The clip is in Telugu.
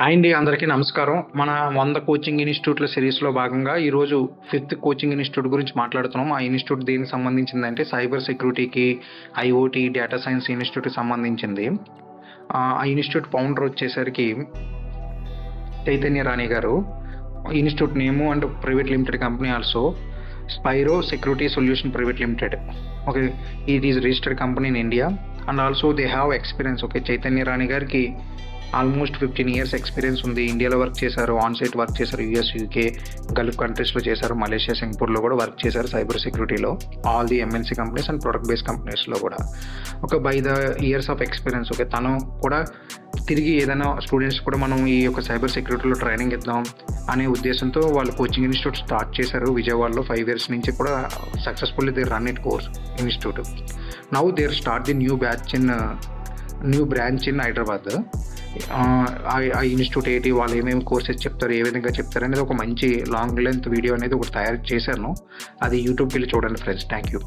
హాయ్ అండి. అందరికీ నమస్కారం. మన 100 కోచింగ్ ఇన్‌స్టిట్యూట్‌ల సిరీస్‌లో భాగంగా ఈరోజు ఫిఫ్త్ కోచింగ్ ఇన్‌స్టిట్యూట్ గురించి మాట్లాడుతున్నాం. ఆ ఇన్‌స్టిట్యూట్ దేనికి సంబంధించిందంటే సైబర్ సెక్యూరిటీకి, ఐఓటీ, డేటా సైన్స్ ఇన్‌స్టిట్యూట్‌కి సంబంధించింది. ఆ ఇన్‌స్టిట్యూట్ ఫౌండర్ వచ్చేసరికి చైతన్య రాణి గారు. Institute name and private limited company also Spiro security solution private limited. Okay. It is registered company in India and also they have experience. Okay. Chaitanya Rani గారికి ఆల్మోస్ట్ 15 ఇయర్స్ ఎక్స్పీరియన్స్ ఉంది. ఇండియాలో వర్క్ చేశారు, ఆన్ సైట్ వర్క్ చేశారు, యూఎస్, యూకే, గల్ఫ్ కంట్రీస్‌లో చేశారు, మలేషియా, సింగపూర్‌లో కూడా వర్క్ చేశారు cyber సెక్యూరిటీలో. All the MNC companies and product based కంపెనీస్‌లో కూడా. ఒక by the years of experience. Okay. తను కూడా తిరిగి ఏదైనా స్టూడెంట్స్ కూడా మనం ఈ యొక్క సైబర్ సెక్యూరిటీలో ట్రైనింగ్ ఇద్దాం అనే ఉద్దేశంతో వాళ్ళు కోచింగ్ ఇన్‌స్టిట్యూట్ స్టార్ట్ చేశారు విజయవాడలో. 5 ఇయర్స్ నుంచి కూడా successfully they run it course institute. Now they start the new branch in Hyderabad. ఆ ఇన్‌స్టిట్యూట్ ఏంటి, వాళ్ళు ఏమేమి కోర్సెస్ చెప్తారు, ఏ విధంగా చెప్తారు అనేది ఒక మంచి లాంగ్ లెంత్ వీడియో అనేది ఒకటి తయారు చేశాను. అది యూట్యూబ్‌కి వెళ్ళి చూడండి ఫ్రెండ్స్. Thank you.